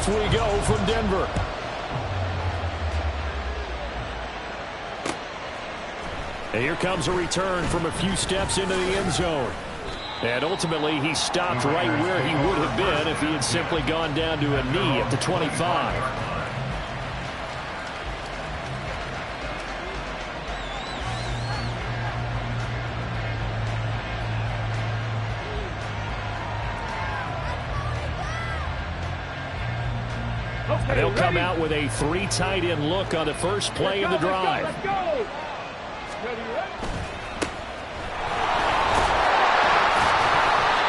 Off we go from Denver. And here comes a return from a few steps into the end zone. And ultimately, he stopped right where he would have been if he had simply gone down to a knee at the 25. And they'll come out with a 3 tight end look on the first play of the drive. Let's go.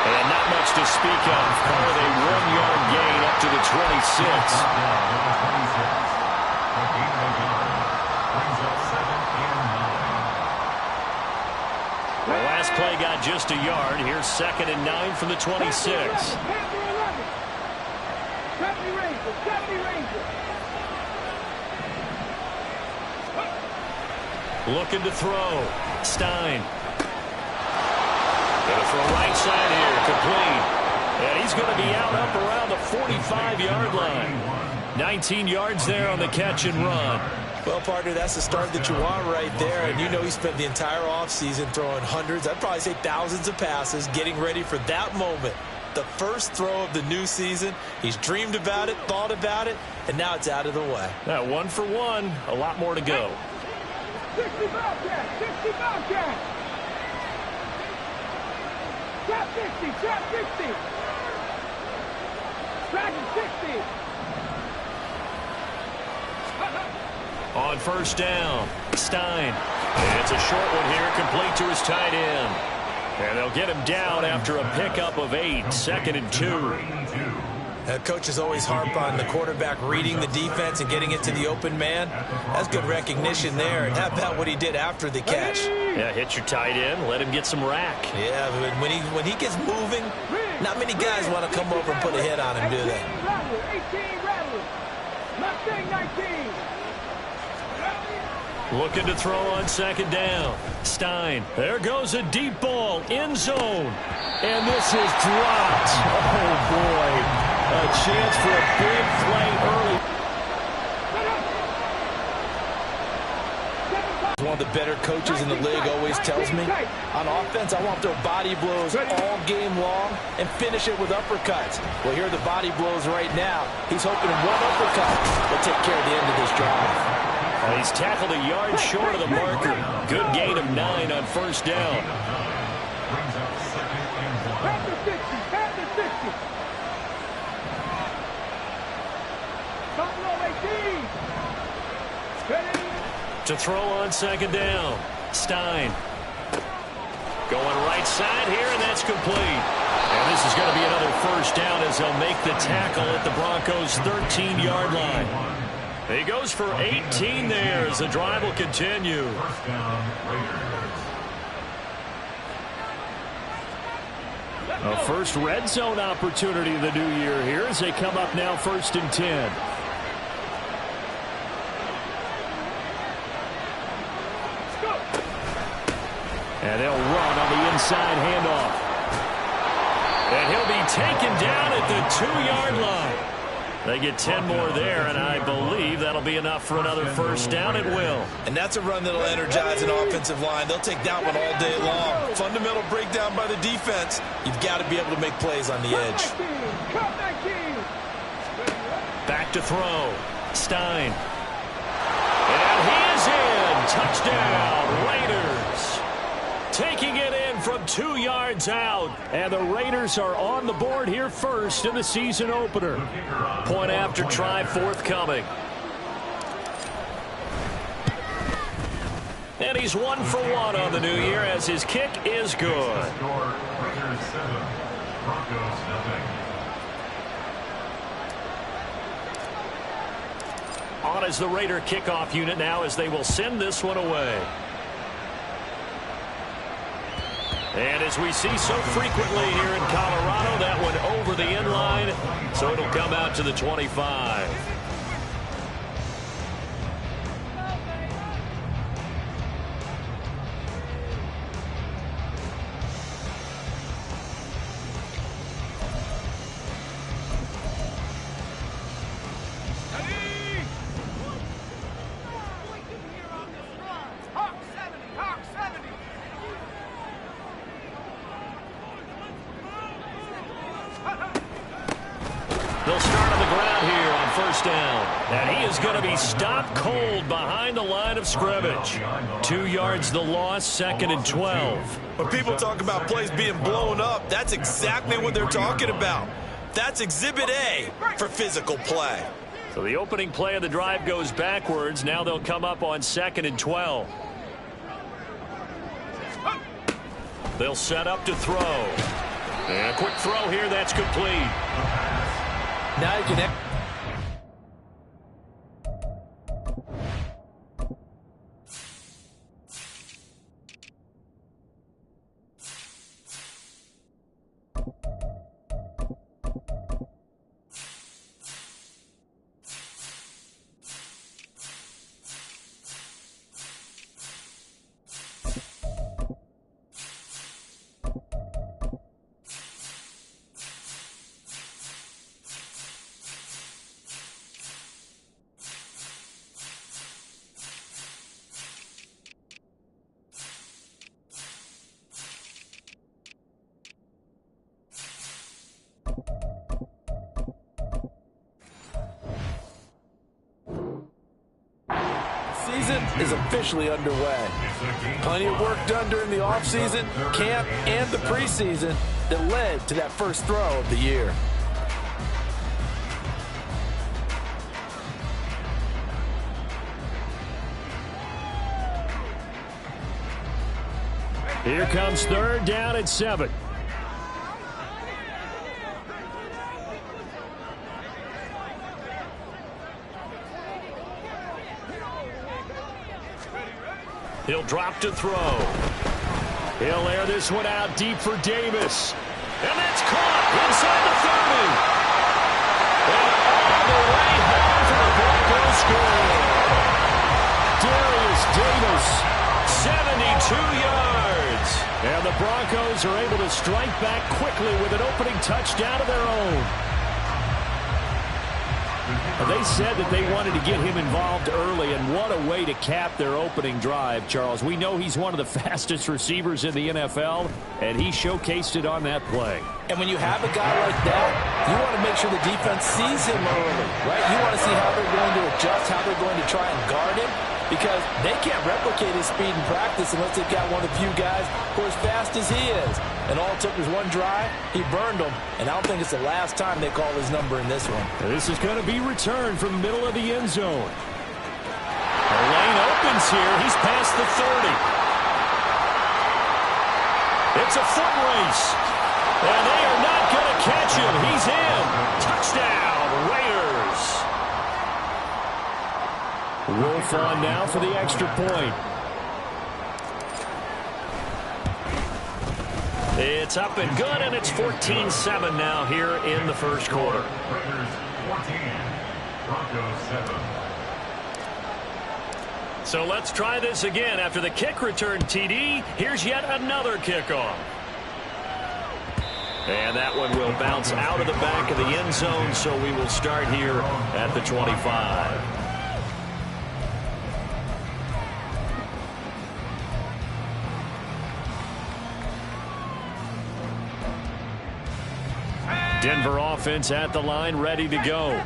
And not much to speak of. Call it a 1-yard gain up to the 26. The last play got just a yard. Here's 2nd and 9 from the 26. Looking to throw. Stein. Going to throw right side here. Complete. And he's going to be out up around the 45-yard line. 19 yards there on the catch and run. Well, partner, that's the start that you want right there. And you know he spent the entire offseason throwing hundreds, I'd probably say thousands of passes, getting ready for that moment. The first throw of the new season. He's dreamed about it, thought about it, and now it's out of the way. Now, 1 for 1. A lot more to go. 60 Bobcat, 60 Bobcat. Trap 60, trap 60. Dragon 60. On first down, Stein. And it's a short one here, complete to his tight end. And they'll get him down after a pickup of 8, 2nd and 2. Coaches always harp on the quarterback reading the defense and getting it to the open man. That's good recognition there. And how about what he did after the catch? Yeah, hit your tight end, let him get some rack. Yeah, but when he gets moving, not many guys want to come over and put a hit on him, do they? 18 Rattler. Mustang 19. Looking to throw on 2nd down. Stein. There goes a deep ball. End zone. And this is dropped. Oh, boy. A chance for a big play early. One of the better coaches in the league always tells me, on offense, I want to throw body blows all game long and finish it with uppercuts. Well, here are the body blows right now. He's hoping one uppercut will take care of the end of this drive. He's tackled a yard short of the marker. Good gain of 9 on first down. Panther 60, Panther 60. Buffalo 18. To throw on 2nd down. Stein. Going right side here, and that's complete. And this is going to be another first down as they'll make the tackle at the Broncos' 13-yard line. He goes for 18 there as the drive will continue. A first red zone opportunity of the new year here as they come up now 1st and 10. And they'll run on the inside handoff. And he'll be taken down at the 2-yard line. They get 10 more there, and I believe that'll be enough for another first down. It will. And that's a run that'll energize an offensive line. They'll take that one all day long. Fundamental breakdown by the defense. You've got to be able to make plays on the edge. Back to throw. Stein. And he is in. Touchdown, Raiders. Taking it in from 2 yards out. And the Raiders are on the board here first in the season opener. Point after try forthcoming. And he's 1 for 1 on the new year as his kick is good. On is the Raider kickoff unit now as they will send this one away. And as we see so frequently here in Colorado, that one over the end line, so it'll come out to the 25. touchdown. And he is going to be stopped cold behind the line of scrimmage. 2 yards the loss, 2nd and 12. When people talk about plays being blown up, that's exactly what they're talking about. That's Exhibit A for physical play. So the opening play of the drive goes backwards. Now they'll come up on 2nd and 12. They'll set up to throw. And a quick throw here, that's complete. Now you can... Season is officially underway. Plenty of work done during the offseason, camp, and the preseason that led to that first throw of the year. Here comes 3rd down and 7. He'll drop to throw. He'll air this one out deep for Davis. And that's caught inside the 30. And all the way home for the Broncos score. Darius Davis, 72 yards. And the Broncos are able to strike back quickly with an opening touchdown of their own. They said that they wanted to get him involved early, and what a way to cap their opening drive, Charles. We know he's one of the fastest receivers in the NFL, and he showcased it on that play. And when you have a guy like that, you want to make sure the defense sees him early, right? You want to see how they're going to adjust, how they're going to try and guard him, because they can't replicate his speed in practice unless they've got one of the few guys who are as fast as he is. And all it took was one drive. He burned them. And I don't think it's the last time they call his number in this one. This is going to be returned from the middle of the end zone. The lane opens here. He's past the 30. It's a foot race. And they are not going to catch him. He's in. Touchdown, Raiders. Wolf on now for the extra point. It's up and good, and it's 14-7 now here in the first quarter. Raiders 14, Broncos 7. So let's try this again. After the kick return TD, here's yet another kickoff. And that one will bounce out of the back of the end zone, so we will start here at the 25. Denver offense at the line, ready to go.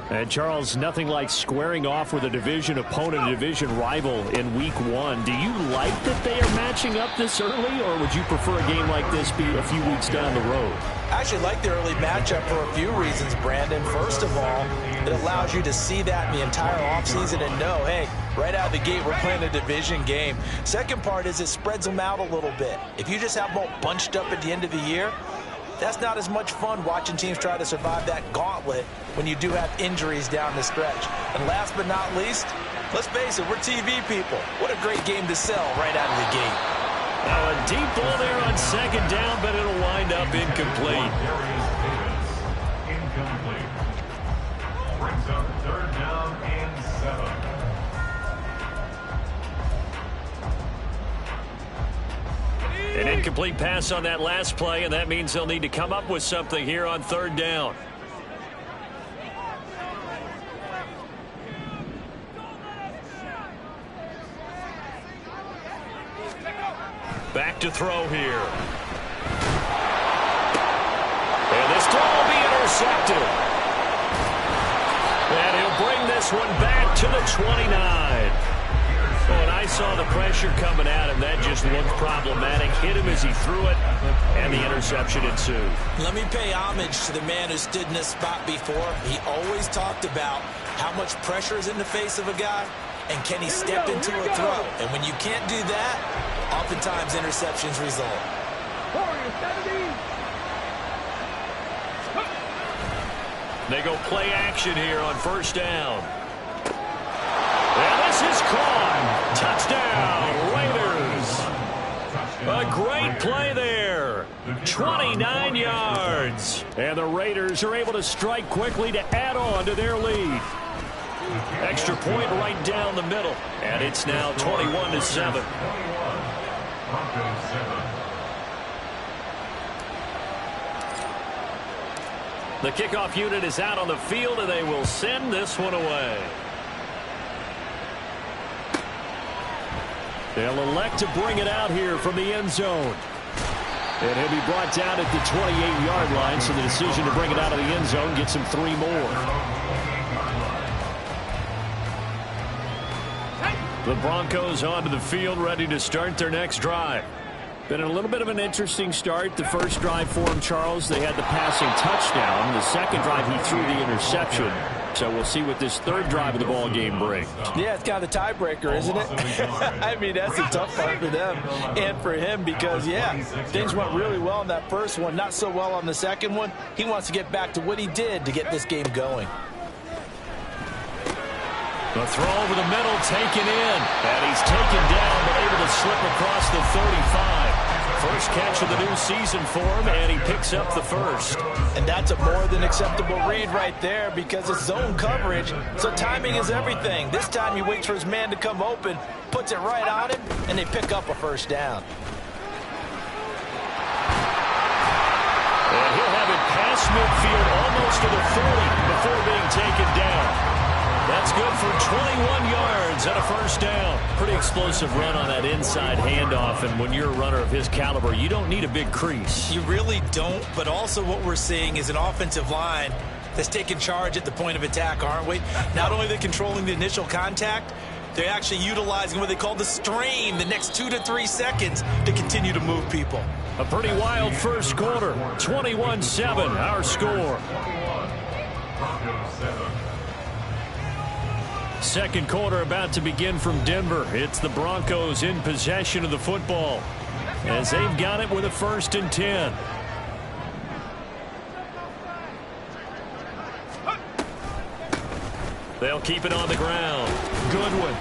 And, Charles, nothing like squaring off with a division opponent, a division rival in Week 1. Do you like that they are matching up this early, or would you prefer a game like this be a few weeks down the road? I actually like the early matchup for a few reasons, Brandon. First of all, it allows you to see that in the entire offseason and know, hey, right out of the gate, we're playing a division game. Second part is it spreads them out a little bit. If you just have them all bunched up at the end of the year, that's not as much fun watching teams try to survive that gauntlet when you do have injuries down the stretch. And last but not least, let's face it, we're TV people. What a great game to sell right out of the gate. A deep ball there on 2nd down, but it'll wind up incomplete. Darius Davis, incomplete. Brings up 3rd down and 7. An incomplete pass on that last play, and that means they'll need to come up with something here on 3rd down. Back to throw here. And this throw will be intercepted. And this one back to the 29. When I saw the pressure coming at him, that just looked problematic. Hit him as he threw it, and the interception ensued. Let me pay homage to the man who stood in this spot before. He always talked about how much pressure is in the face of a guy, and can he step into a throw. And when you can't do that, oftentimes interceptions result. They go play action here on first down. And this is caught. Touchdown, Raiders. A great play there. 29 yards. And the Raiders are able to strike quickly to add on to their lead. Extra point right down the middle. And it's now 21-7. Broncos 7. The kickoff unit is out on the field, and they will send this one away. They'll elect to bring it out here from the end zone. And he'll be brought down at the 28-yard line, so the decision to bring it out of the end zone gets him 3 more. The Broncos onto the field, ready to start their next drive. Been a little bit of an interesting start. The first drive for him, Charles, they had the passing touchdown. The second drive, he threw the interception. So we'll see what this third drive of the ball game brings. Yeah, it's kind of the tiebreaker, isn't it? I mean, that's a tough part for them and for him because, yeah, things went really well in that first one, not so well on the second one. He wants to get back to what he did to get this game going. The throw over the middle, taken in. And he's taken down, but able to slip across the 35. First catch of the new season for him, and he picks up the first. And that's a more than acceptable read right there because it's zone coverage, so timing is everything. This time he waits for his man to come open, puts it right on him, and they pick up a first down. And he'll have it past midfield almost to the 40 before being taken down. That's good for 21 yards and a first down. Pretty explosive run on that inside handoff, and when you're a runner of his caliber, you don't need a big crease. You really don't, but also what we're seeing is an offensive line that's taking charge at the point of attack, aren't we? Not only are they controlling the initial contact, they're actually utilizing what they call the strain the next 2 to 3 seconds to continue to move people. A pretty wild first quarter. 21-7, our score. Broncos 7. Second quarter about to begin from Denver. It's the Broncos in possession of the football as they've got it with a 1st and 10. They'll keep it on the ground. Goodwin.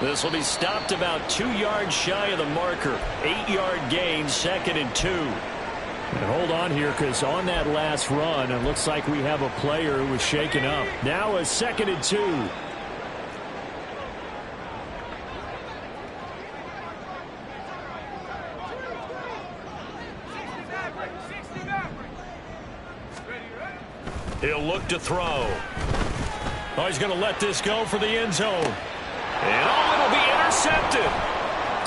This will be stopped about 2 yards shy of the marker. 8-yard gain, 2nd and 2. And hold on here, because on that last run, it looks like we have a player who was shaken up. Now a 2nd and 2. He'll look to throw. Oh, he's going to let this go for the end zone. And oh, it'll be intercepted.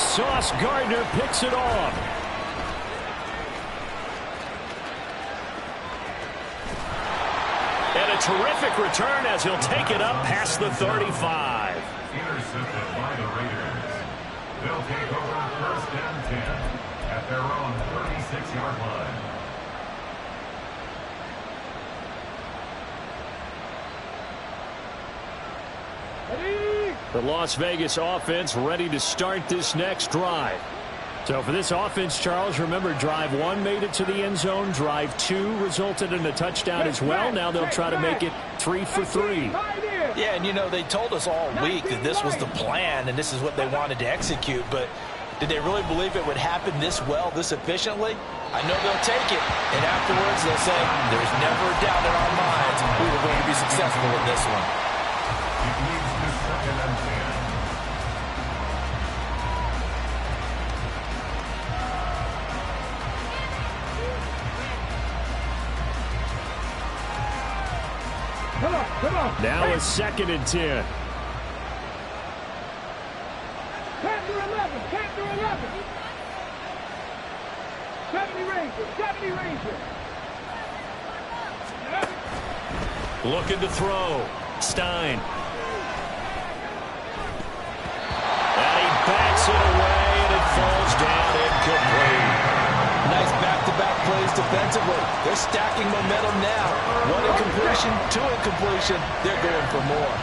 Sauce Gardner picks it off. And a terrific return as he'll take it up past the 35. Intercepted by the Raiders. They'll take over 1st and 10 at their own 36-yard line. The Las Vegas offense ready to start this next drive. So for this offense, Charles, remember, drive 1 made it to the end zone. Drive 2 resulted in a touchdown as well. Now they'll try to make it 3 for 3. Yeah, and you know, they told us all week that this was the plan and this is what they wanted to execute, but did they really believe it would happen this well, this efficiently? I know they'll take it, and afterwards they'll say, there's never a doubt in our minds we were going to be successful with this one. It leads to 2nd and 10. Now a 2nd and 10. Captain 11, Captain 11. 70 Rangers, 70 Rangers. Looking to throw. Stein. And he backs it away, and it falls down incomplete. Nice back-to-back plays defensively. They're stacking momentum now. One incompletion, two incompletion. They're going for more.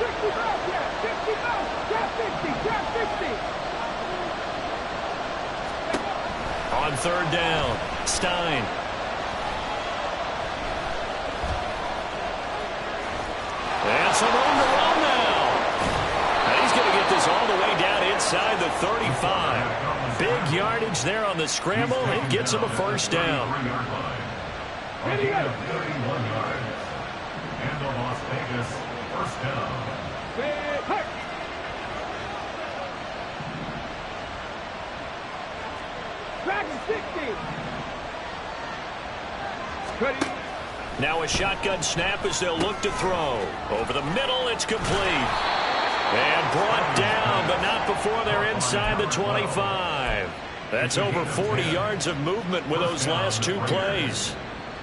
60 miles, yeah, 60 miles, grab 60, grab 60. On third down, Stein. And some room to run now. And he's going to get this all the way down inside the 35. Big yardage there on the scramble. It gets him a first down. A gain of 31 yards. And the Las Vegas first down. Dragon 60. Ready. Now a shotgun snap as they'll look to throw. Over the middle, it's complete. And brought down, but not before they're inside the 25. That's over 40 yards of movement with those last two plays.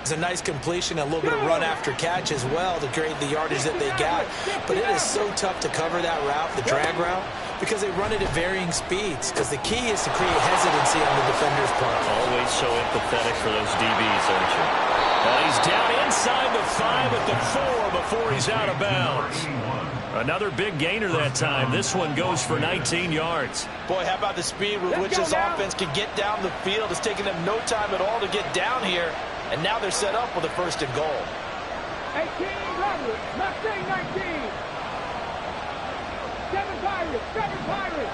It's a nice completion, a little bit of run after catch as well to create the yardage that they got. But it is so tough to cover that route, the drag route, because they run it at varying speeds. Because the key is to create hesitancy on the defender's part. Always so empathetic for those DBs, aren't you? Well, he's down inside the 5 at the 4 before he's out of bounds. Another big gainer that time. This one goes for 19 yards. Boy, how about the speed with which this offense can get down the field? It's taking them no time at all to get down here. And now they're set up with a first and goal. 18, Robert, Mustang 19. 7 Pirates, 7 Pirates.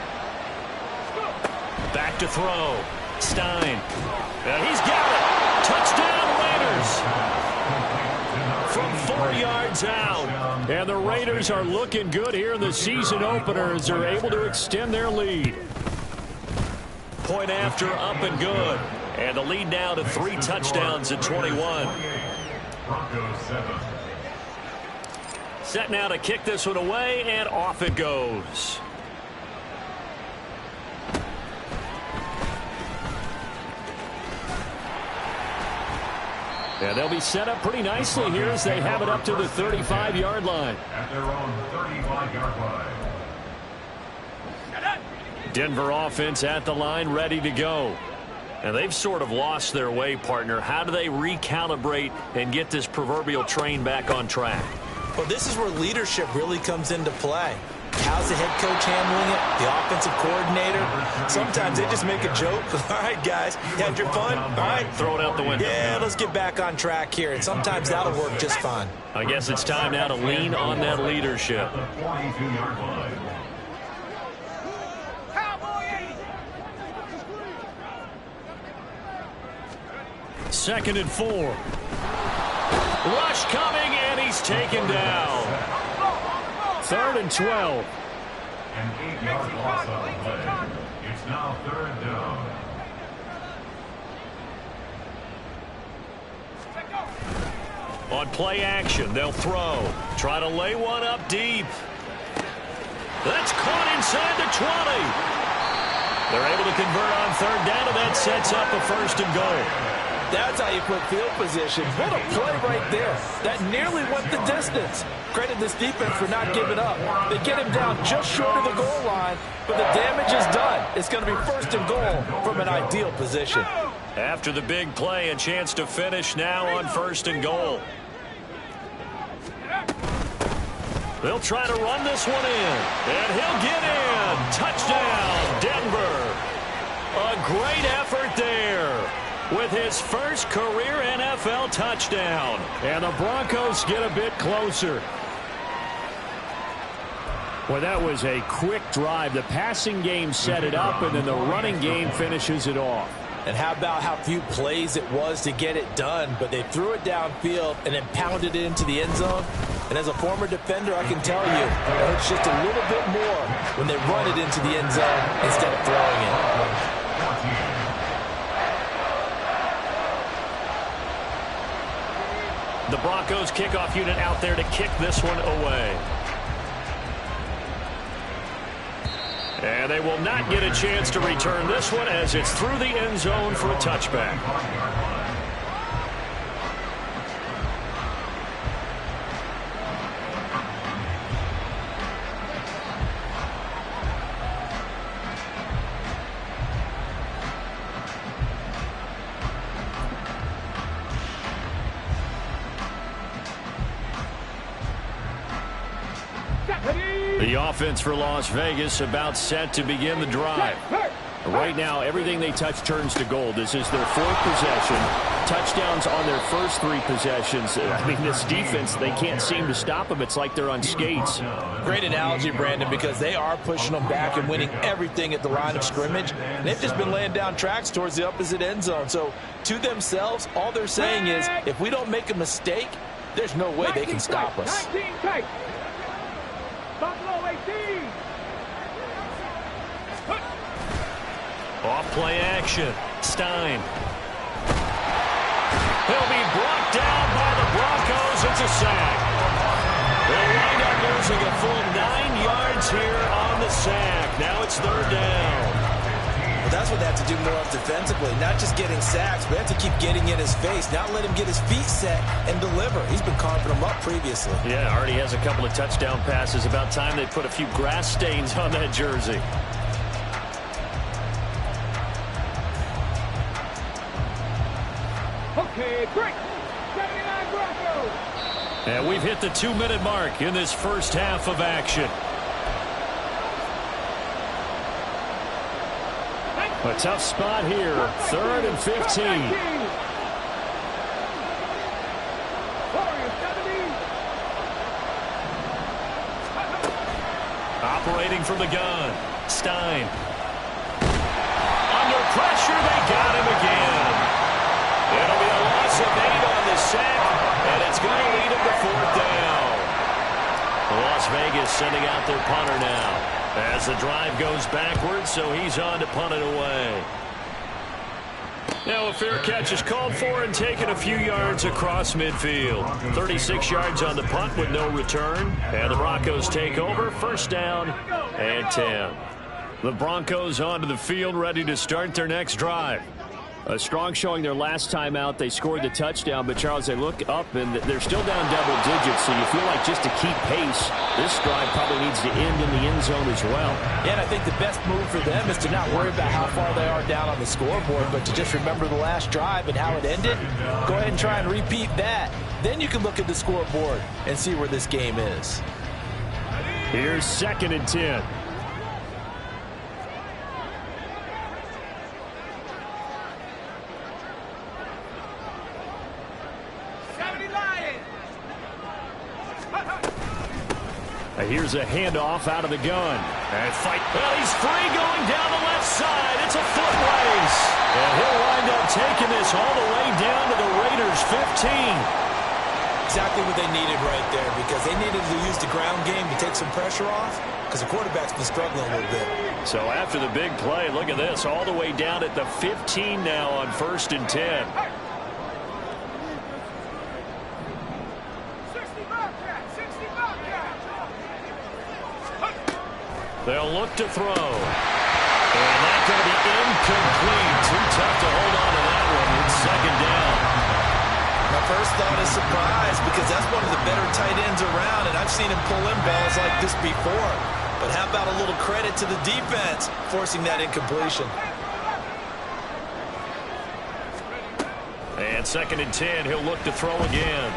Back to throw. Stein. He's got it. Touchdown Raiders. From 4 yards out. And the Raiders are looking good here in the season opener as they're able to extend their lead. Point after, up and good. And the lead now to 3 touchdowns at 21. Broncos 7. Set now to kick this one away, and off it goes. And they'll be set up pretty nicely here as they have it up to the 35-yard line. At their own 35-yard line. Denver offense at the line, ready to go. And they've sort of lost their way, partner. How do they recalibrate and get this proverbial train back on track? Well, this is where leadership really comes into play. How's the head coach handling it? The offensive coordinator? Sometimes they just make a joke. All right, guys, you had your fun? All right. Throw it out the window. Yeah, let's get back on track here. And sometimes that'll work just fine. I guess it's time now to lean on that leadership. The 42-yard line. Second and 4. Rush coming, and he's taken down. Third and 12. An 8-yard loss on the play. It's now third down. On play action, they'll throw. Try to lay one up deep. That's caught inside the 20. They're able to convert on third down, and that sets up a first and goal. That's how you put field position. What a play right there. That nearly went the distance. Credit this defense for not giving up. They get him down just short of the goal line, but the damage is done. It's going to be first and goal from an ideal position. After the big play, a chance to finish now on first and goal. They'll try to run this one in, and he'll get in. Touchdown, Denver. A great effort there with his first career NFL touchdown. And the Broncos get a bit closer. Well, that was a quick drive. The passing game set it up, and then the running game finishes it off. And how about how few plays it was to get it done, but they threw it downfield and then pounded it into the end zone. And as a former defender, I can tell you, it hurts just a little bit more when they run it into the end zone instead of throwing it. The Broncos kickoff unit out there to kick this one away. And they will not get a chance to return this one as it's through the end zone for a touchback. The offense for Las Vegas about set to begin the drive. Right now, everything they touch turns to gold. This is their 4th possession. Touchdowns on their first 3 possessions. I mean, this defense, they can't seem to stop them. It's like they're on skates. Great analogy, Brandon, because they are pushing them back and winning everything at the line of scrimmage. And they've just been laying down tracks towards the opposite end zone. So, to themselves, all they're saying is, if we don't make a mistake, there's no way they can stop us. 19 tight. Buffalo 18. Off play action. Stein. He'll be brought down by the Broncos. It's a sack. They'll wind up losing a full 9 yards here on the sack. Now it's 3rd down. Well, that's what they have to do more of defensively. Not just getting sacks, but they have to keep getting in his face. Not let him get his feet set and deliver. He's been carving them up previously. Yeah, already has a couple of touchdown passes. About time they put a few grass stains on that jersey. Okay, break. 79 Broncos. And we've hit the 2-minute mark in this first half of action. A tough spot here. 3rd and 15. Operating from the gun. Stein. Under pressure, they got him again. It'll be a loss of 8 on the sack, and it's going to lead him to 4th down. Las Vegas sending out their punter now as the drive goes backwards, so he's on to punt it away. Now a fair catch is called for and taken a few yards across midfield. 36 yards on the punt with no return, and the Broncos take over. 1st down and 10. The Broncos onto the field, ready to start their next drive. A strong showing their last time out. They scored the touchdown, but Charles, they look up and they're still down double digits, so you feel like just to keep pace, this drive probably needs to end in the end zone as well. Yeah, and I think the best move for them is to not worry about how far they are down on the scoreboard, but to just remember the last drive and how it ended. Go ahead and try and repeat that. Then you can look at the scoreboard and see where this game is. Here's 2nd and 10. Here's a handoff out of the gun. And fight. Well, he's free going down the left side. It's a foot race. And he'll wind up taking this all the way down to the Raiders' 15. Exactly what they needed right there, because they needed to use the ground game to take some pressure off, because the quarterback's been struggling a little bit. So after the big play, look at this, all the way down at the 15 now on 1st and 10. They'll look to throw. And that's going to be incomplete. Too tough to hold on to that one. It's 2nd down. My first thought is surprise, because that's one of the better tight ends around, and I've seen him pull in balls like this before. But how about a little credit to the defense forcing that incompletion? And 2nd and 10, he'll look to throw again.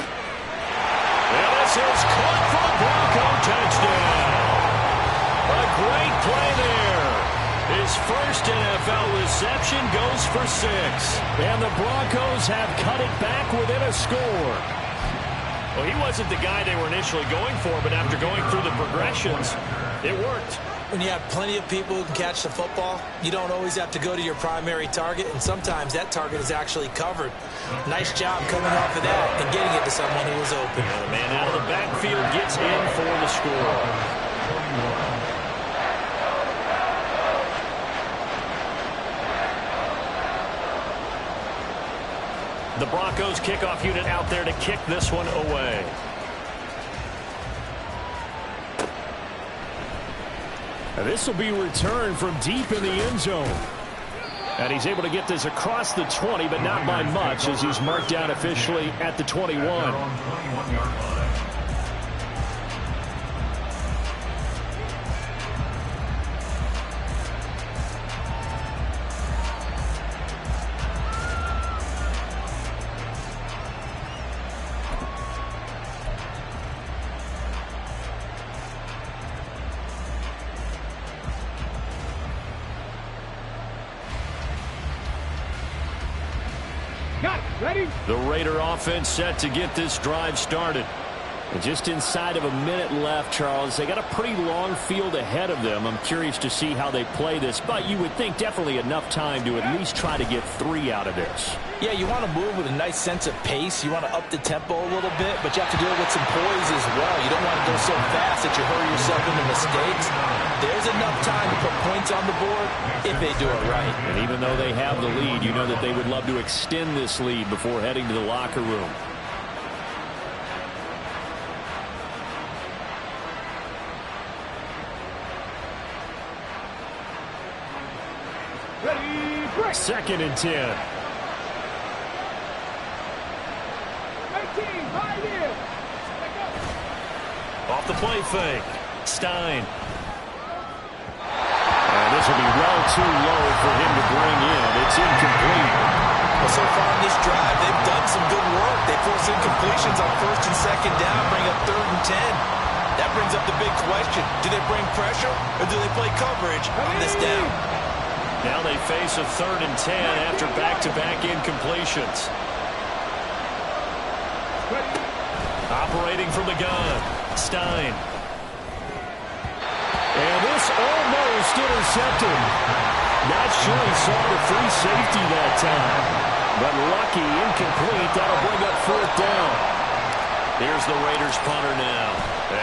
And this is caught for the Bronco touchdown. A great play there. His first NFL reception goes for 6. And the Broncos have cut it back within a score. Well, he wasn't the guy they were initially going for, but after going through the progressions, it worked. When you have plenty of people who can catch the football, you don't always have to go to your primary target, and sometimes that target is actually covered. Nice job coming off of that and getting it to someone who was open. And the man out of the backfield gets in for the score. The Broncos kickoff unit out there to kick this one away. This will be returned from deep in the end zone. And he's able to get this across the 20, but not by much, as he's marked down officially at the 21. Ready? The Raider offense set to get this drive started. And just inside of a minute left, Charles. They got a pretty long field ahead of them. I'm curious to see how they play this, but you would think definitely enough time to at least try to get 3 out of this. Yeah, you want to move with a nice sense of pace. You want to up the tempo a little bit, but you have to do it with some poise as well. You don't want to go so fast that you hurry yourself into mistakes. There's enough time to put points on the board if they do it right. And even though they have the lead, you know that they would love to extend this lead before heading to the locker room. Ready, break. 2nd and 10. 18, high yield. Let go. Off the play fake. Stein. And this will be well too low for him to bring in. It's incomplete. Well, so far in this drive, they've done some good work. They force incompletions on 1st and 2nd down, bring up 3rd and 10. That brings up the big question. Do they bring pressure or do they play coverage on this down? Now they face a 3rd and 10 after back-to-back incompletions. Operating from the gun, Stein. And this almost intercepted. Not sure he saw the free safety that time. But lucky, incomplete. That'll bring up 4th down. Here's the Raiders punter now,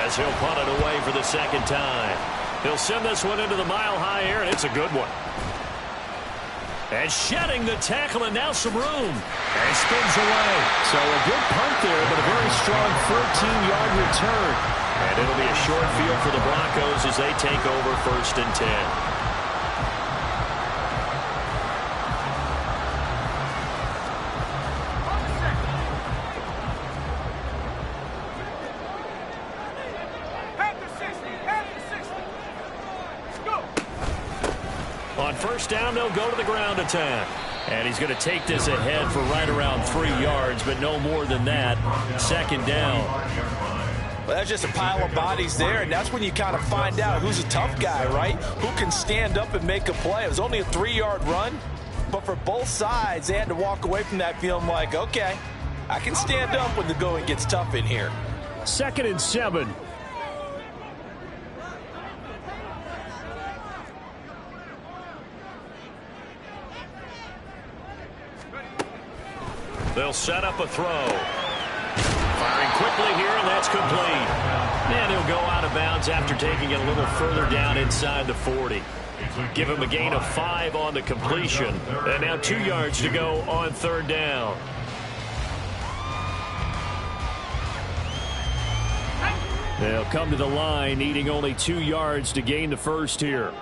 as he'll punt it away for the 2nd time. He'll send this one into the mile-high air, and it's a good one. And shedding the tackle, and now some room. And spins away. So a good punt there, but a very strong 14-yard return. And it'll be a short field for the Broncos as they take over 1st and 10. On 1st down, they'll go to the ground attack. And he's going to take this ahead for right around 3 yards, but no more than that. 2nd down. Well, that's just a pile of bodies there, and that's when you kind of find out who's a tough guy, right? Who can stand up and make a play. It was only a 3-yard run, but for both sides, they had to walk away from that feeling like, okay, I can stand up when the going gets tough in here. 2nd and 7. They'll set up a throw. Firing quickly here, and that's complete. And he'll go out of bounds after taking it a little further down inside the 40. Give him a gain of 5 on the completion. And now 2 yards to go on 3rd down. They'll come to the line, needing only 2 yards to gain the 1st here.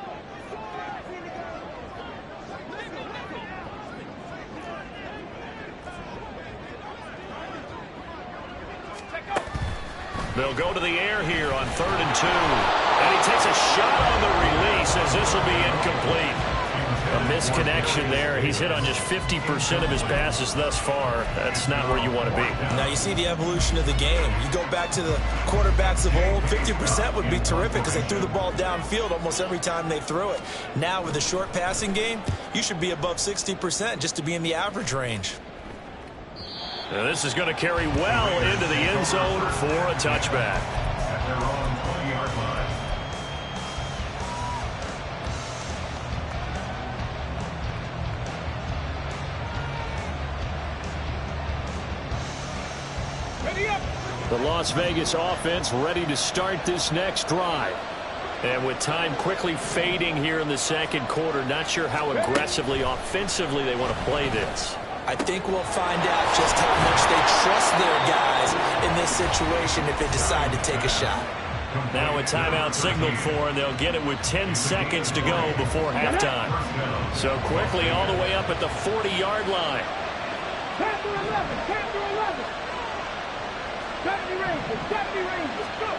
They'll go to the air here on 3rd and 2. And he takes a shot on the release as this will be incomplete. A misconnection there. He's hit on just 50% of his passes thus far. That's not where you want to be. Now you see the evolution of the game. You go back to the quarterbacks of old, 50% would be terrific because they threw the ball downfield almost every time they threw it. Now with a short passing game, you should be above 60% just to be in the average range. Now this is going to carry well into the end zone for a touchback. At their own 20-yard line. Ready up. The Las Vegas offense ready to start this next drive. And with time quickly fading here in the 2nd quarter, not sure how aggressively, offensively they want to play this. I think we'll find out just how much they trust their guys in this situation if they decide to take a shot. Now a timeout signaled for, and they'll get it with 10 seconds to go before halftime. So quickly all the way up at the 40-yard line. 10 to 11, 10 to 11. 70 ranges, 70 ranges, go.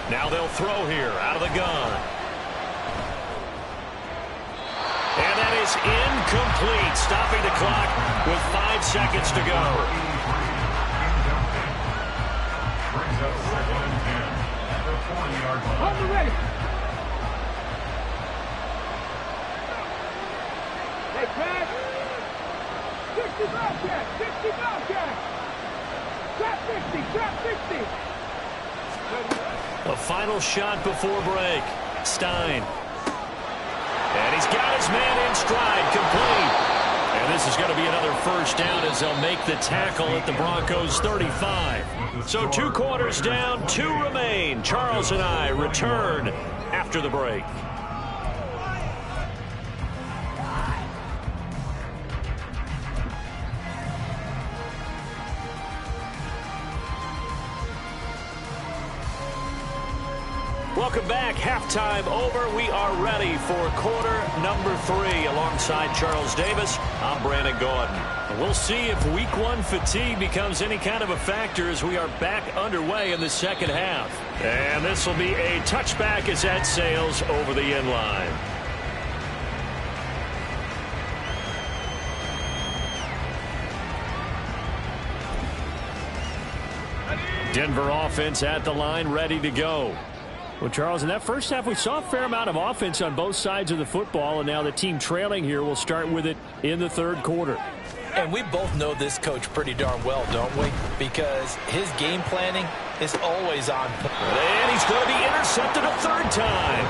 Now they'll throw here out of the gun. And that is incomplete, stopping the clock with 5 seconds to go. Brings up 2nd and 10 at the 40-yard line. On the ready. Hey, Brad. 60 Bobcat, 60 Bobcat. Trap 50, trap 50. A final shot before break. Stein. And he's got his man in stride, complete. And this is going to be another first down as they'll make the tackle at the Broncos 35. So 2 quarters down, 2 remain. Charles and I return after the break. Welcome back. Halftime over. We are ready for quarter number 3. Alongside Charles Davis, I'm Brandon Gordon. We'll see if week 1 fatigue becomes any kind of a factor as we are back underway in the second half. And this will be a touchback as that sails over the end line. Denver offense at the line, ready to go. Well, Charles, in that first half, we saw a fair amount of offense on both sides of the football, and now the team trailing here will start with it in the third quarter. And we both know this coach pretty darn well, don't we? Because his game planning is always on. And he's going to be intercepted a third time.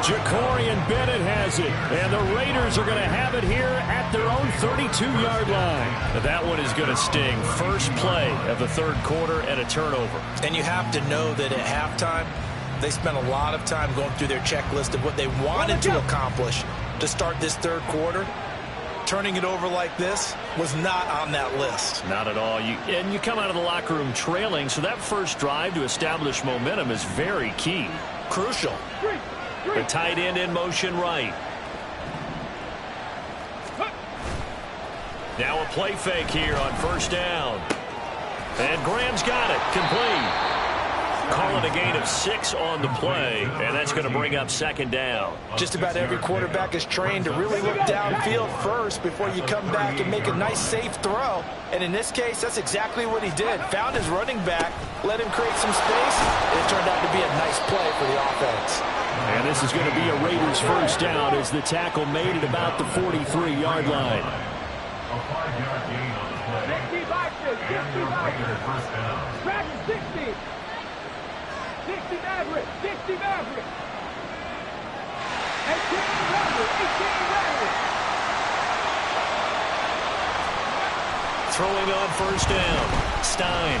Jacorian Bennett has it, and the Raiders are going to have it here at their own 32-yard line. That one is going to sting. First play of the third quarter and a turnover. And you have to know that at halftime, they spent a lot of time going through their checklist of what they wanted to accomplish to start this third quarter. Turning it over like this was not on that list. Not at all. And you come out of the locker room trailing, so that first drive to establish momentum is very key. Crucial. The tight end in motion right. Now a play fake here on first down. And Graham's got it. Complete. Call it a gain of 6 on the play, and that's going to bring up second down. Just about every quarterback is trained to really look downfield first before you come back and make a nice, safe throw. And in this case, that's exactly what he did. Found his running back, let him create some space, and it turned out to be a nice play for the offense. And this is going to be a Raiders first down as the tackle made it about the 43-yard line. A 5-yard gain on the play. 60 boxes, 60 boxes. First down. Track 60. 60 Maverick, 60 Maverick. 18 Maverick, 18 Maverick. Throwing on first down, Stein.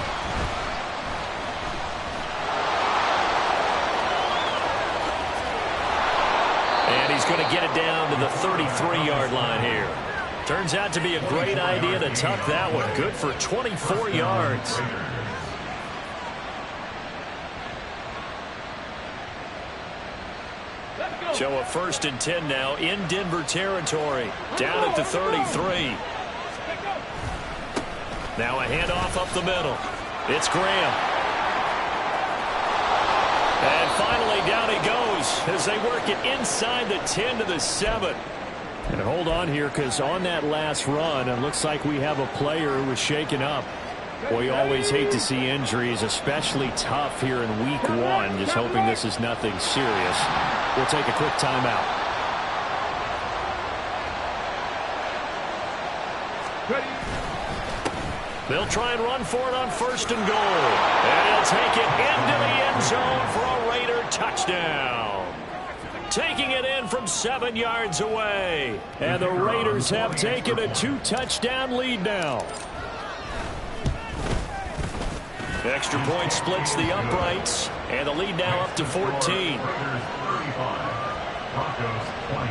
And he's going to get it down to the 33-yard line here. Turns out to be a great idea to tuck that one. Good for 24 yards. So a 1st and 10 now in Denver territory. Down at the 33. Now a handoff up the middle. It's Graham. And finally down he goes as they work it inside the 10 to the 7. And hold on here because on that last run, it looks like we have a player who was shaken up. Well, you always hate to see injuries, especially tough here in week 1. Just hoping this is nothing serious. We'll take a quick timeout. They'll try and run for it on 1st and goal. And he'll take it into the end zone for a Raider touchdown. Taking it in from 7 yards away. And the Raiders have taken a 2-touchdown lead now. Extra point splits the uprights, and the lead now up to 14. Broncos 35, Broncos 21.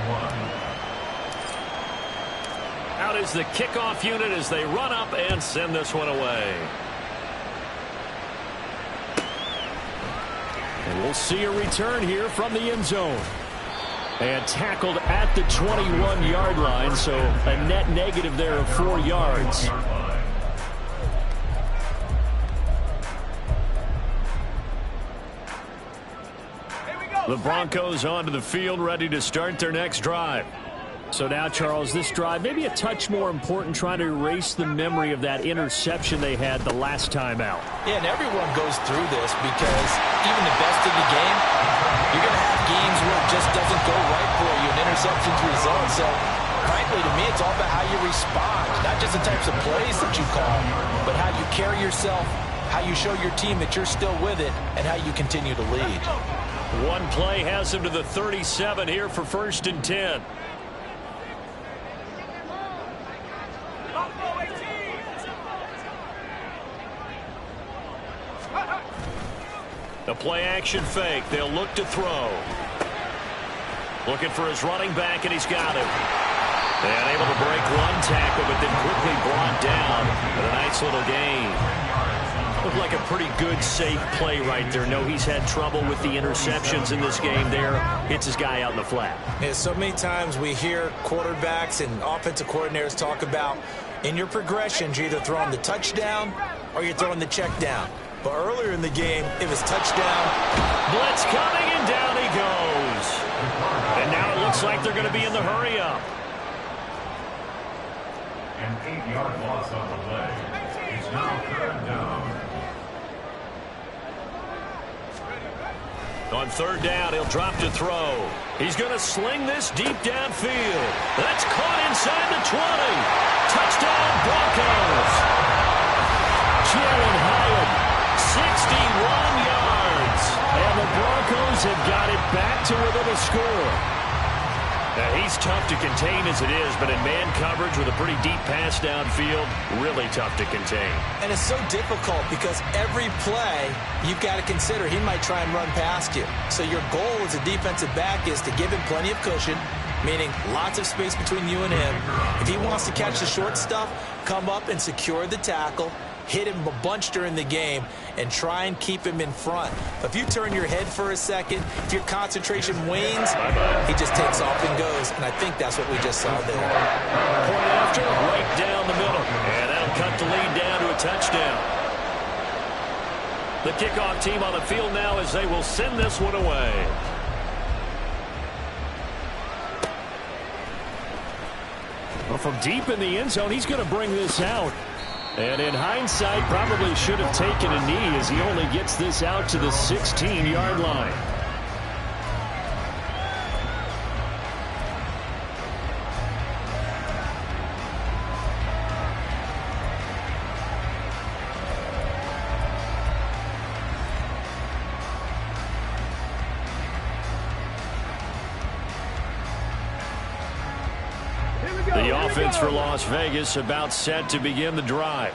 Out is the kickoff unit as they run up and send this one away. And we'll see a return here from the end zone. And tackled at the 21-yard line, so a net negative there of 4 yards. The Broncos onto the field, ready to start their next drive. So now, Charles, this drive maybe a touch more important, trying to erase the memory of that interception they had the last time out. Yeah, and everyone goes through this because even the best of the game, you're going to have games where it just doesn't go right for you, and interceptions result. So frankly, to me, it's all about how you respond. Not just the types of plays that you call, but how you carry yourself, how you show your team that you're still with it, and how you continue to lead. One play has him to the 37 here for 1st and 10. The play action fake. They'll look to throw. Looking for his running back, and he's got him. And able to break one tackle, but then quickly brought down with a nice little gain. Looked like a pretty good, safe play right there. No, he's had trouble with the interceptions in this game there. Hits his guy out in the flat. Yeah, so many times we hear quarterbacks and offensive coordinators talk about in your progressions, you're either throwing the touchdown or you're throwing the check down. But earlier in the game, it was touchdown. Blitz coming, and down he goes. And now it looks like they're going to be in the hurry-up. An 8-yard loss on the play. It's now 3rd down. On 3rd down, he'll drop to throw. He's going to sling this deep downfield. That's caught inside the 20. Touchdown, Broncos. Jalen Hyatt. 61 yards. And the Broncos have got it back to within a score. Now, he's tough to contain as it is, but in man coverage with a pretty deep pass downfield, really tough to contain. And it's so difficult because every play you've got to consider he might try and run past you. So your goal as a defensive back is to give him plenty of cushion, meaning lots of space between you and him. If he wants to catch the short stuff, come up and secure the tackle, hit him a bunch during the game, and try and keep him in front. But if you turn your head for a second, if your concentration wanes, he just takes off and goes, and I think that's what we just saw there. Point after, right down the middle. And that'll cut the lead down to a touchdown. The kickoff team on the field now as they will send this one away. Well, from deep in the end zone, he's going to bring this out. And in hindsight, probably should have taken a knee as he only gets this out to the 16-yard line. The offense for Las Vegas about set to begin the drive.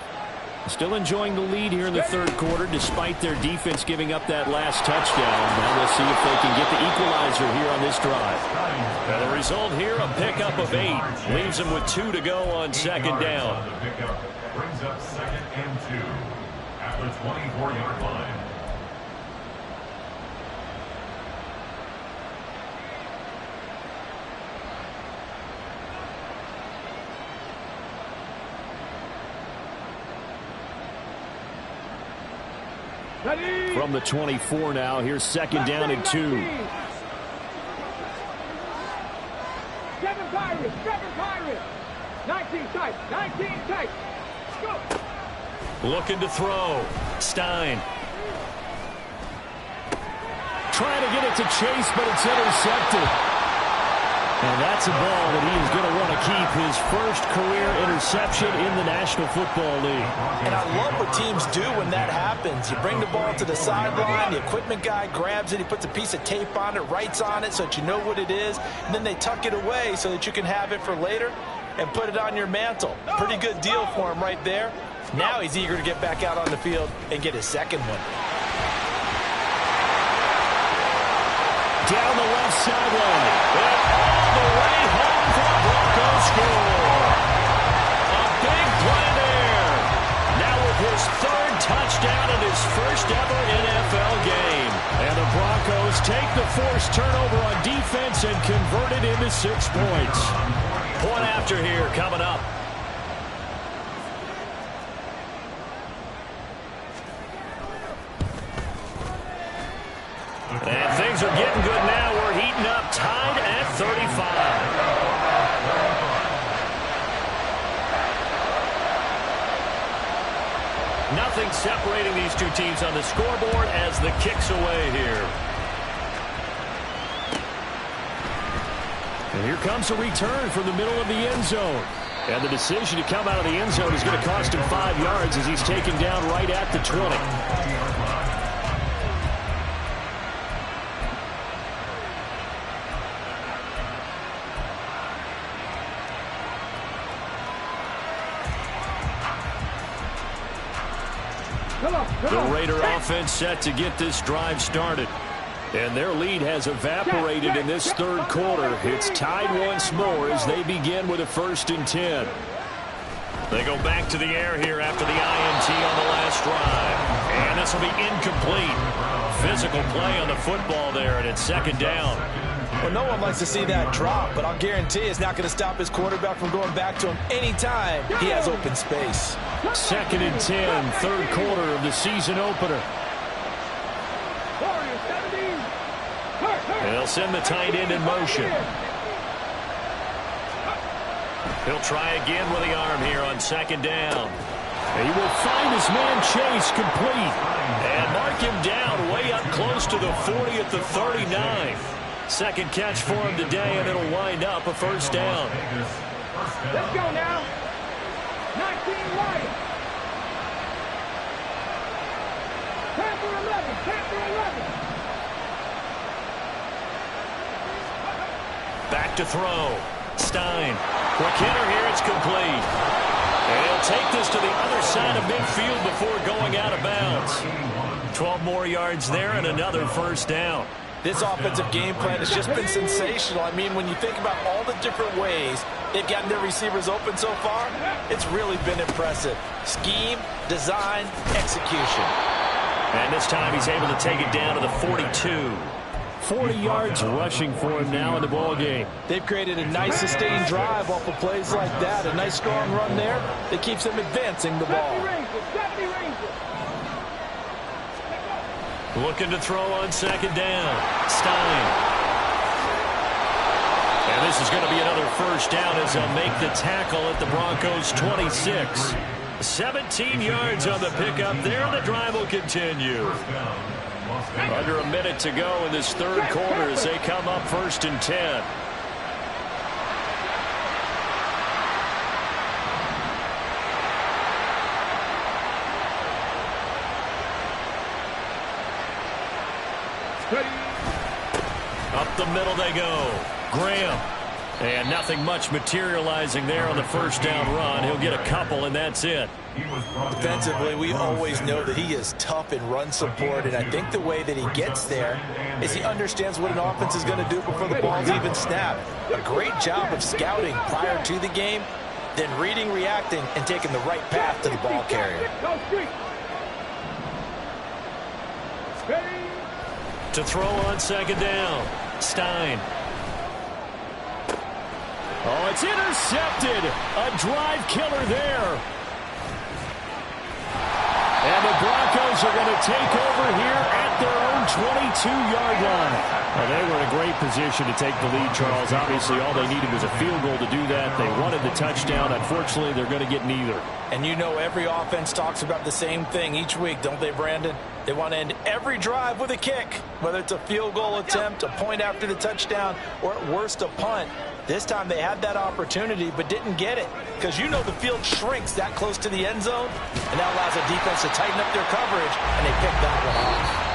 Still enjoying the lead here in the 3rd quarter despite their defense giving up that last touchdown. Now we'll see if they can get the equalizer here on this drive. Now the result here, a pickup of 8. Leaves them with 2 to go on 2nd down. The pickup brings up 2nd and 2 at the 24-yard line. From the 24 now, here's 2nd down and 2. 7 Pirates, 19 tight, 19 tight. Go. Looking to throw. Stein. Trying to get it to Chase, but it's intercepted. And that's a ball that he is going to want to keep, his first career interception in the National Football League. And I love what teams do when that happens. You bring the ball to the sideline, the equipment guy grabs it, he puts a piece of tape on it, writes on it so that you know what it is, and then they tuck it away so that you can have it for later and put it on your mantle. Pretty good deal for him right there. Now he's eager to get back out on the field and get his 2nd one. Down the left sideline. And all the way home for the Broncos score. A big play there. Now with his 3rd touchdown in his first ever NFL game. And the Broncos take the forced turnover on defense and convert it into 6 points. Point after here coming up. And things are getting good now. We're heating up, tied at 35. Nothing separating these two teams on the scoreboard as the kick's away here. And here comes a return from the middle of the end zone. And the decision to come out of the end zone is going to cost him 5 yards as he's taken down right at the 20. The Raider offense set to get this drive started. And their lead has evaporated in this third quarter. It's tied once more as they begin with a 1st and 10. They go back to the air here after the INT on the last drive. And this will be incomplete. Physical play on the football there, and it's 2nd down. Well, no one likes to see that drop, but I'll guarantee it's not going to stop his quarterback from going back to him anytime he has open space. 2nd and 10, third quarter of the season opener. And they'll send the tight end in motion. He'll try again with the arm here on 2nd down. And he will find his man Chase complete. And mark him down way up close to the 40 at the 39. Second catch for him today, and it'll wind up a 1st down. Let's go now. 19 Lions. Panther 11. Panther 11. Back to throw. Stein. Quick hitter here. It's complete. And he'll take this to the other side of midfield before going out of bounds. 12 more yards there and another 1st down. This offensive game plan has just been sensational. I mean, when you think about all the different ways they've gotten their receivers open so far, it's really been impressive. Scheme, design, execution. And this time he's able to take it down to the 42. 40 yards rushing for him now in the ball game. They've created a nice sustained drive off of plays like that. A nice strong run there that keeps them advancing the ball. Looking to throw on 2nd down. Stein. And this is going to be another 1st down as they'll make the tackle at the Broncos 26. 17 yards on the pickup there. The drive will continue. Under a minute to go in this third quarter as they come up 1st and 10. Up the middle they go. Graham. And nothing much materializing there on the 1st down run. He'll get a couple, and that's it. Defensively, we always know that he is tough in run support, and I think the way that he gets there is he understands what an offense is going to do before the ball's even snapped. A great job of scouting prior to the game, then reading, reacting, and taking the right path to the ball carrier. To throw on 2nd down. Stein. Oh, it's intercepted. A drive killer there. And the Broncos are going to take over here at their own 22-yard line. Well, they were in a great position to take the lead, Charles. Obviously, all they needed was a field goal to do that. They wanted the touchdown. Unfortunately, they're going to get neither. And you know every offense talks about the same thing each week, don't they, Brandon? They want to end every drive with a kick, whether it's a field goal attempt, a point after the touchdown, or at worst, a punt. This time they had that opportunity but didn't get it because you know the field shrinks that close to the end zone, and that allows the defense to tighten up their coverage, and they pick that one off.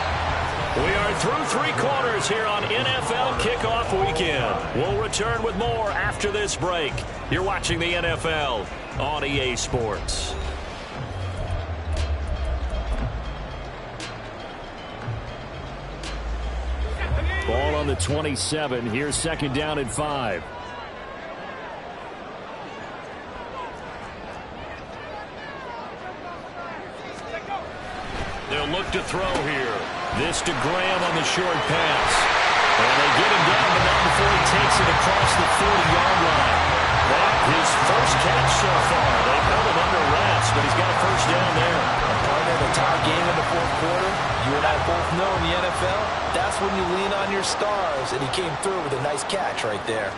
We are through 3 quarters here on NFL Kickoff Weekend. We'll return with more after this break. You're watching the NFL on EA Sports. Ball on the 27. Here's 2nd down and 5. They'll look to throw here. This to Graham on the short pass. And they get him down, but not before he takes it across the 40-yard line. That his first catch so far. They held him under wraps, but he's got a 1st down there. Partner, the tie game in the 4th quarter, you and I both know in the NFL, that's when you lean on your stars, and he came through with a nice catch right there.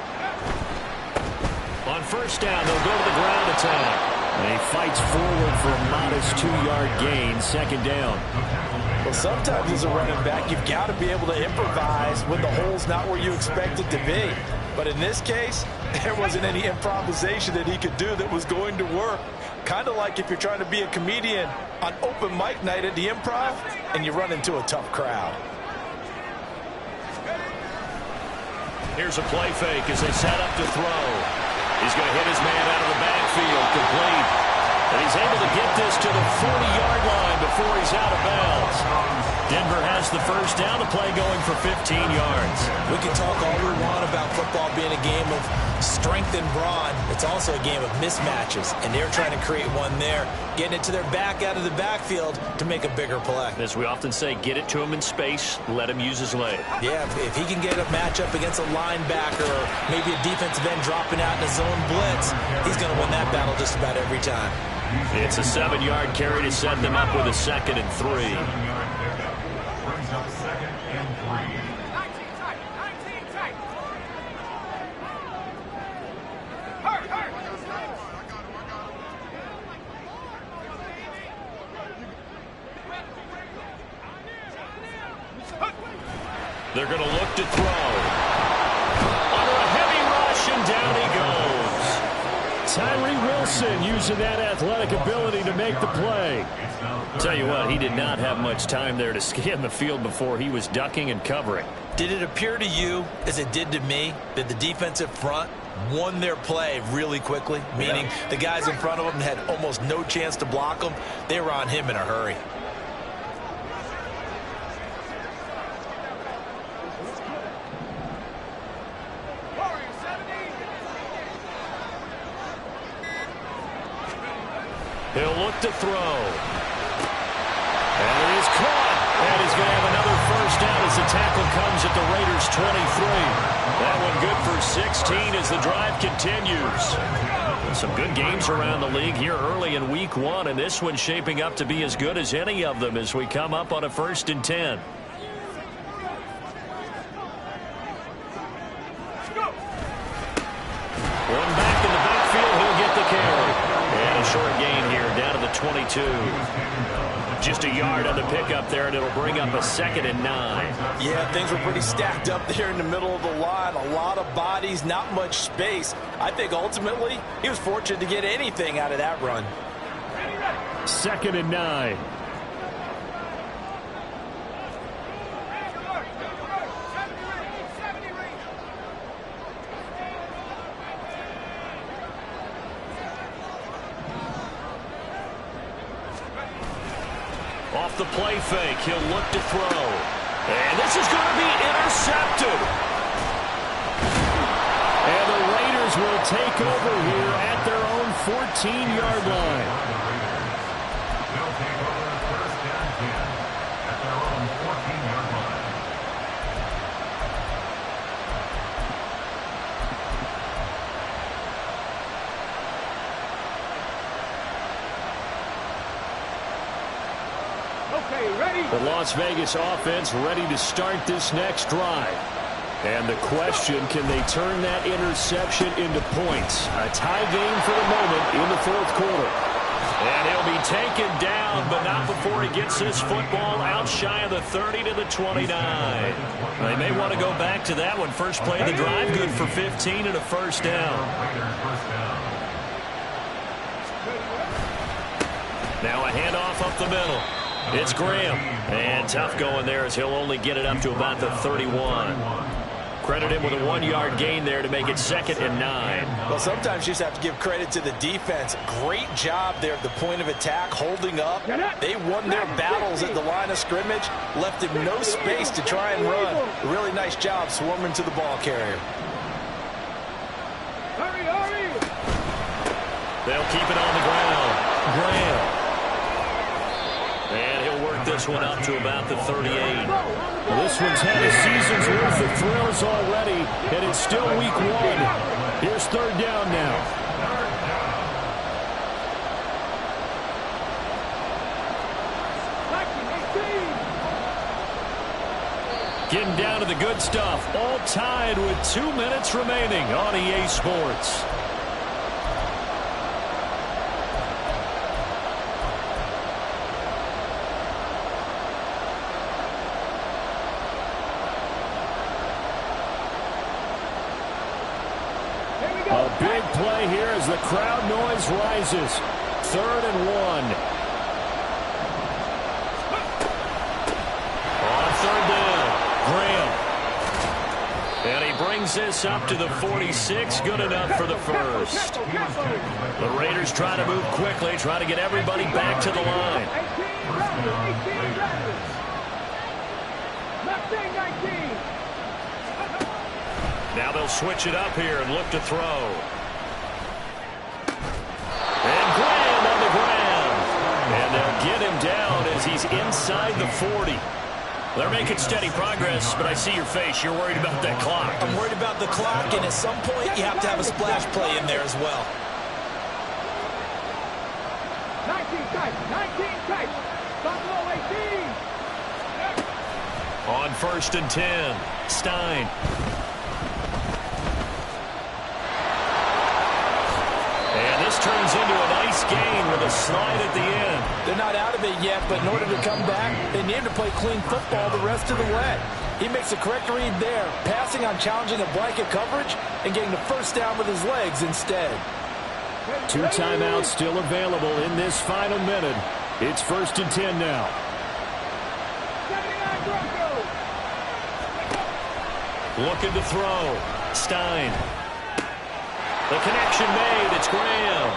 On 1st down, they'll go to the ground attack. And he fights forward for a modest 2-yard gain, 2nd down. Well, sometimes as a running back, you've got to be able to improvise when the hole's not where you expect it to be. But in this case, there wasn't any improvisation that he could do that was going to work. Kind of like if you're trying to be a comedian on open mic night at the Improv and you run into a tough crowd. Here's a play fake as they set up to throw. He's going to hit his man out of the backfield, complete. And he's able to get this to the 40-yard line before he's out of bounds. Denver has the first down, the play going for 15 yards. We can talk all we want about football being a game of strength and brawn. It's also a game of mismatches, and they're trying to create one there, getting it to their back out of the backfield to make a bigger play. As we often say, get it to him in space, let him use his leg. Yeah, if he can get a matchup against a linebacker or maybe a defensive end dropping out in a zone blitz, he's going to win that battle just about every time. It's a 7-yard carry to set them up with a 2nd and 3. 7-yard pickup brings up 2nd and 3. 19 tight. 19 tight. Hurt. They're going to look to throw. Under a heavy rush, and down he goes. Tyree Wilson using that athletic ability to make the play. Tell you what, he did not have much time there to scan the field before he was ducking and covering. Did it appear to you, as it did to me, that the defensive front won their play really quickly? Meaning the guys in front of them had almost no chance to block them. They were on him in a hurry. He'll look to throw. And it is caught. And he's going to have another first down as the tackle comes at the Raiders' 23. That one good for 16 as the drive continues. Some good games around the league here early in week 1, and this one's shaping up to be as good as any of them as we come up on a 1st and 10. One back in the backfield, he'll get the carry. And a short gain here, down to the 22. Just a yard on the pickup there, and it'll bring up a 2nd and 9. Yeah, things were pretty stacked up there in the middle of the line. A lot of bodies, not much space. I think ultimately he was fortunate to get anything out of that run. 2nd and 9. Off the play fake, he'll look to throw. And this is going to be intercepted. And the Raiders will take over here at their own 14-yard line. They'll take over 1st and 10 at their own 14-yard line. The Las Vegas offense ready to start this next drive. And the question, can they turn that interception into points? A tie game for the moment in the 4th quarter. And he'll be taken down, but not before he gets his football out shy of the 30 to the 29. They may want to go back to that one. First play of the drive, good for 15 and a first down. Now a handoff up the middle. It's Graham. And tough going there as he'll only get it up to about the 31. Credit him with a 1-yard gain there to make it 2nd and 9. Well, sometimes you just have to give credit to the defense. Great job there at the point of attack, holding up. They won their battles at the line of scrimmage, left him no space to try and run. A really nice job swarming to the ball carrier. Hurry! They'll keep it on the ground. Graham. And he'll work this one up to about the 38. This one's had a season's worth of thrills already, and it's still week 1. Here's 3rd down now. Getting down to the good stuff. All tied with 2 minutes remaining on EA Sports. here as the crowd noise rises. 3rd and 1. On 3rd down, Graham. And he brings this up to the 46. Good enough for the first. The Raiders try to move quickly, try to get everybody back to the line. 19. Now they'll switch it up here and look to throw. And Graham on the ground. And they'll get him down as he's inside the 40. They're making steady progress, but I see your face. You're worried about that clock. I'm worried about the clock, and at some point you have to have a splash play in there as well. 19 tight. Buffalo 18. On 1st and 10, Stein. And this turns into a nice gain with a slide at the end. They're not out of it yet, but in order to come back, they need to play clean football the rest of the way. He makes a correct read there, passing on challenging a blanket coverage and getting the first down with his legs instead. 2 timeouts still available in this final minute. It's 1st and 10 now. 79 Broncos. Looking to throw. Stein. The connection made. It's Graham.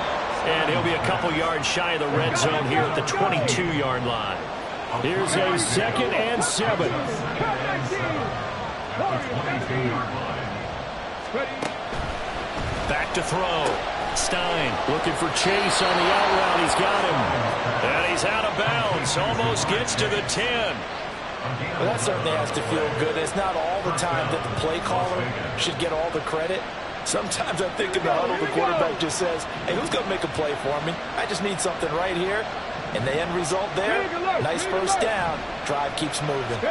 And he'll be a couple yards shy of the red zone here at the 22-yard line. Here's a 2nd and 7. Back to throw. Stein looking for Chase on the out route. He's got him. And he's out of bounds. Almost gets to the 10. Well, that certainly has to feel good. It's not all the time that the play caller should get all the credit. Sometimes I think in the huddle, the quarterback just says, hey, who's going to make a play for me? I just need something right here. And the end result there, nice first down. Drive keeps moving.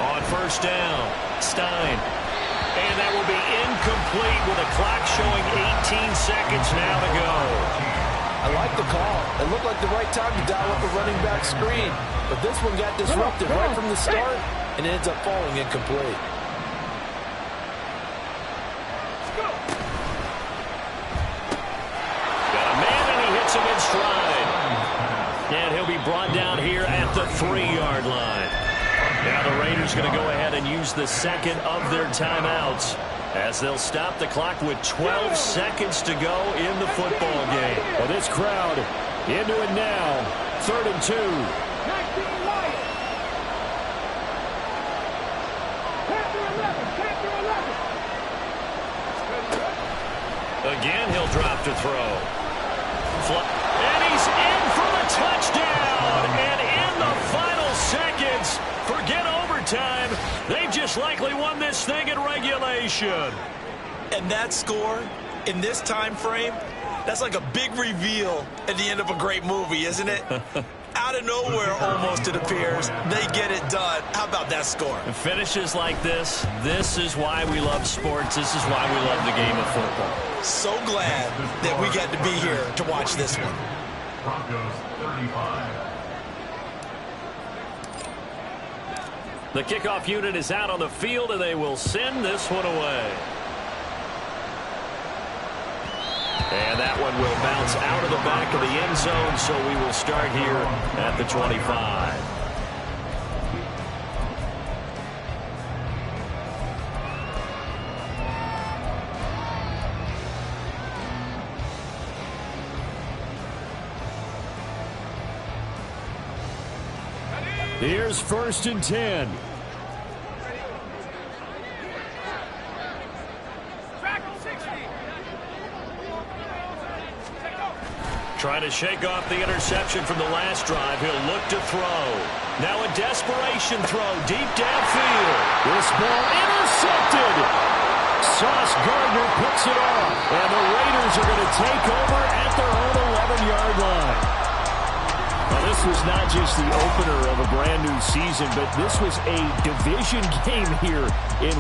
On 1st down, Stein. And that will be incomplete with a clock showing 18 seconds now to go. I like the call. It looked like the right time to dial up a running back screen. But this one got disrupted right from the start, and it ends up falling incomplete. In stride. And he'll be brought down here at the 3-yard line. Now the Raiders going to go ahead and use the 2nd of their timeouts as they'll stop the clock with 12 seconds to go in the football game. Well, this crowd into it now. 3rd and 2. 19 Lions. 10-11. Again, he'll drop to throw. And he's in for the touchdown. And in the final seconds, forget overtime. They've just likely won this thing in regulation. And that score in this time frame, that's like a big reveal at the end of a great movie, isn't it? Out of nowhere, almost, it appears. They get it done. How about that score? And finishes like this is why we love sports. This is why we love the game of football. So glad that we got to be here to watch this one. Broncos 35. The kickoff unit is out on the field, and they will send this one away. And that one will bounce out of the back of the end zone, so we will start here at the 25. Here's 1st and 10. Trying to shake off the interception from the last drive. He'll look to throw. Now a desperation throw deep downfield. This ball intercepted. Sauce Gardner picks it off. And the Raiders are going to take over at their own 11-yard line. Now, this was not just the opener of a brand new season, but this was a division game here in